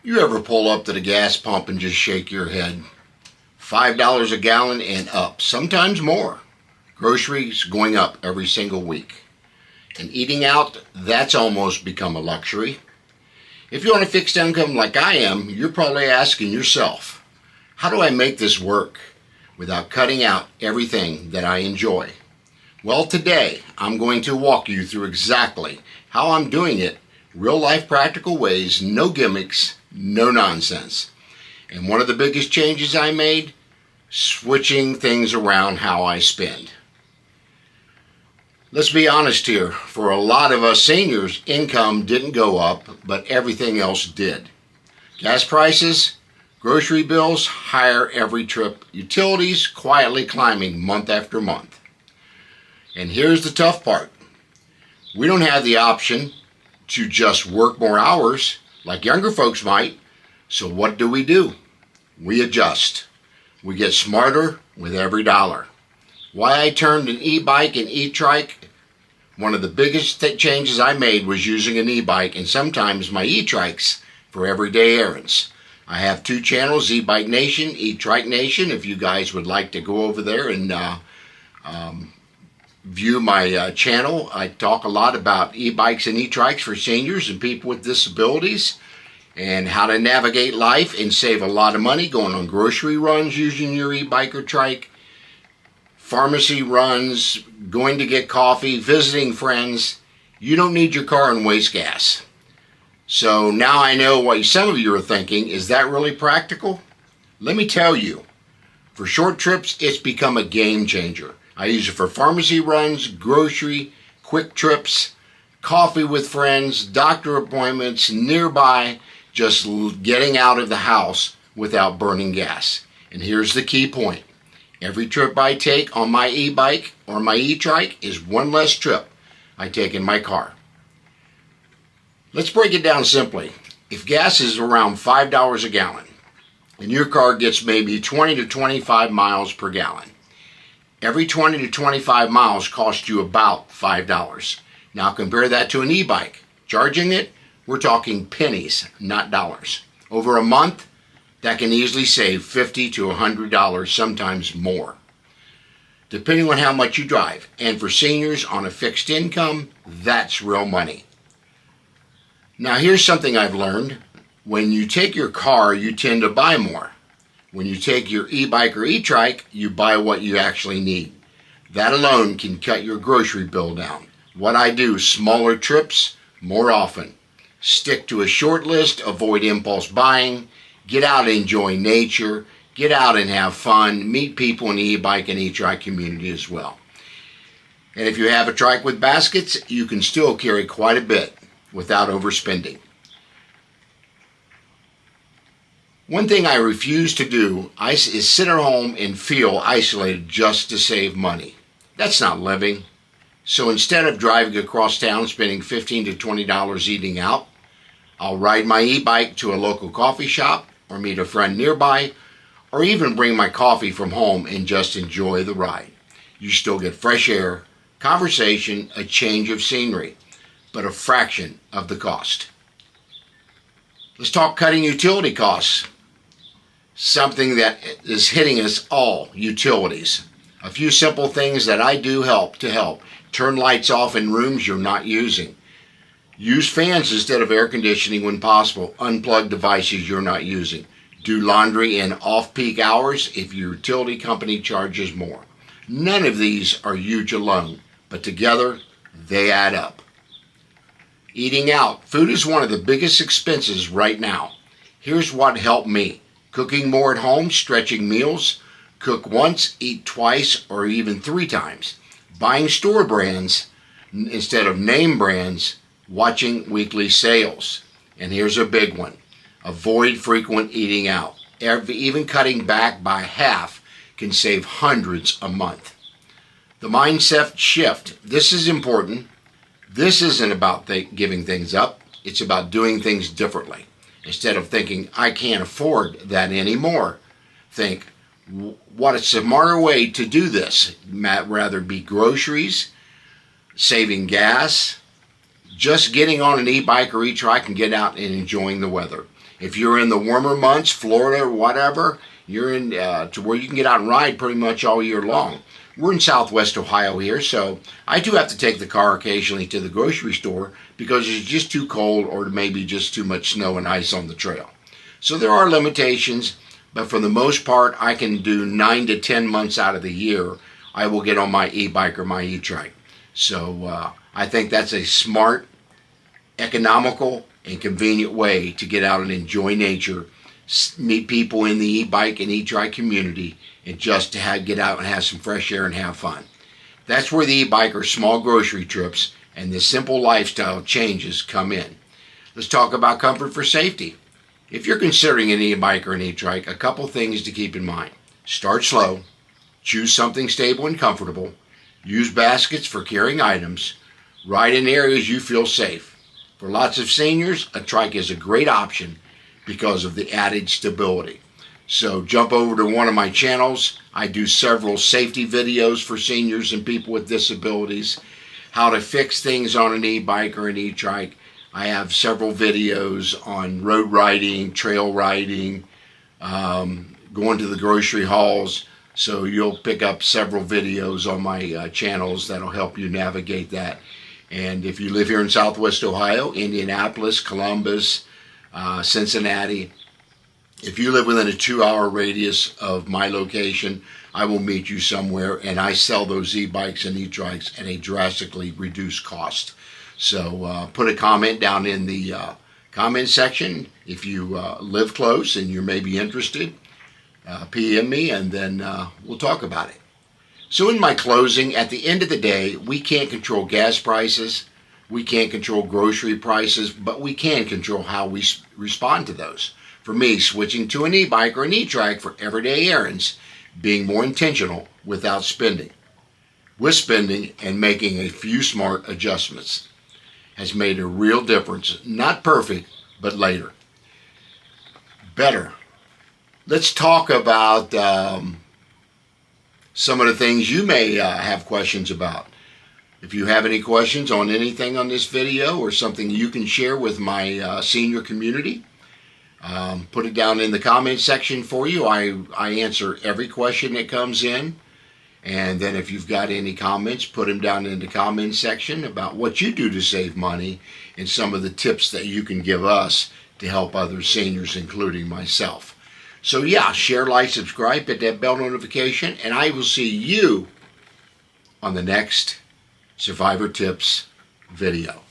You ever pull up to the gas pump and just shake your head? $5 a gallon and up, sometimes more. Groceries going up every single week. And eating out, that's almost become a luxury. If you're on a fixed income like I am, you're probably asking yourself, how do I make this work without cutting out everything that I enjoy? Well, today I'm going to walk you through exactly how I'm doing it, real life practical ways, no gimmicks, no nonsense. And one of the biggest changes I made, switching things around how I spend. Let's be honest here, for a lot of us seniors, income didn't go up, but everything else did. Gas prices, grocery bills, higher every trip, utilities quietly climbing month after month. And here's the tough part. We don't have the option to just work more hours like younger folks might, so what do? We adjust. We get smarter with every dollar. Why I turned an e-bike and e-trike, one of the biggest changes I made was using an e-bike and sometimes my e-trikes for everyday errands. I have two channels, e-bike nation, e-trike nation, if you guys would like to go over there and view my channel. I talk a lot about e-bikes and e-trikes for seniors and people with disabilities and how to navigate life and save a lot of money going on grocery runs using your e-bike or trike, pharmacy runs, going to get coffee, visiting friends. You don't need your car and waste gas. So now I know what some of you are thinking, is that really practical? Let me tell you, for short trips it's become a game changer. I use it for pharmacy runs, grocery, quick trips, coffee with friends, doctor appointments, nearby, just getting out of the house without burning gas. And here's the key point. Every trip I take on my e-bike or my e-trike is one less trip I take in my car. Let's break it down simply. If gas is around $5 a gallon and your car gets maybe 20 to 25 miles per gallon, every 20 to 25 miles costs you about $5. Now compare that to an e-bike. Charging it, we're talking pennies, not dollars. Over a month, that can easily save $50 to $100, sometimes more, depending on how much you drive. And for seniors on a fixed income, that's real money. Now here's something I've learned. When you take your car, you tend to buy more. When you take your e-bike or e-trike, you buy what you actually need. That alone can cut your grocery bill down. What I do, smaller trips, more often. Stick to a short list, avoid impulse buying, get out and enjoy nature, get out and have fun, meet people in the e-bike and e-trike community as well. And if you have a trike with baskets, you can still carry quite a bit without overspending. One thing I refuse to do is sit at home and feel isolated just to save money. That's not living. So instead of driving across town spending $15 to $20 eating out, I'll ride my e-bike to a local coffee shop or meet a friend nearby, or even bring my coffee from home and just enjoy the ride. You still get fresh air, conversation, a change of scenery, but a fraction of the cost. Let's talk cutting utility costs. Something that is hitting us all, utilities. A few simple things that I do help. Turn lights off in rooms you're not using. Use fans instead of air conditioning when possible. Unplug devices you're not using. Do laundry in off-peak hours if your utility company charges more. None of these are huge alone, but together they add up. Eating out. Food is one of the biggest expenses right now. Here's what helped me. Cooking more at home, stretching meals. Cook once, eat twice, or even 3 times. Buying store brands instead of name brands. Watching weekly sales. And here's a big one. Avoid frequent eating out. Even cutting back by half can save hundreds a month. The mindset shift. This is important. This isn't about giving things up. It's about doing things differently. Instead of thinking, I can't afford that anymore, think, what a smarter way to do this. Rather be groceries, saving gas, just getting on an e-bike or e-trike and get out and enjoying the weather. If you're in the warmer months, Florida or whatever, you're in to where you can get out and ride pretty much all year long. We're in Southwest Ohio here, so I do have to take the car occasionally to the grocery store because it's just too cold or maybe just too much snow and ice on the trail. So there are limitations, but for the most part, I can do 9 to 10 months out of the year. I will get on my e-bike or my e-trike. So I think that's a smart, economical, and convenient way to get out and enjoy nature, meet people in the e-bike and e-trike community, and just to get out and have some fresh air and have fun. That's where the e-bike or small grocery trips and the simple lifestyle changes come in. Let's talk about comfort for safety. If you're considering an e-bike or an e-trike, a couple things to keep in mind. Start slow, choose something stable and comfortable, use baskets for carrying items, ride in areas you feel safe. For lots of seniors, a trike is a great option because of the added stability. So jump over to one of my channels. I do several safety videos for seniors and people with disabilities, how to fix things on an e-bike or an e-trike. I have several videos on road riding, trail riding, going to the grocery hauls. So you'll pick up several videos on my channels that'll help you navigate that. And if you live here in Southwest Ohio, Indianapolis, Columbus, Cincinnati, if you live within a 2-hour radius of my location, I will meet you somewhere, and I sell those e-bikes and e-trikes at a drastically reduced cost. So put a comment down in the comment section if you live close and you're maybe interested. PM me, and then we'll talk about it. So in my closing, at the end of the day, we can't control gas prices, we can't control grocery prices, but we can control how we respond to those. For me, switching to an e-bike or an e-trike for everyday errands, being more intentional without spending. With spending and making a few smart adjustments has made a real difference. Not perfect, but later. Better. Let's talk about some of the things you may have questions about. If you have any questions on anything on this video or something you can share with my senior community, put it down in the comment section for you. I answer every question that comes in. And then if you've got any comments, put them down in the comment section about what you do to save money and some of the tips that you can give us to help other seniors, including myself. So yeah, share, like, subscribe, hit that bell notification, and I will see you on the next Survivor Tips video.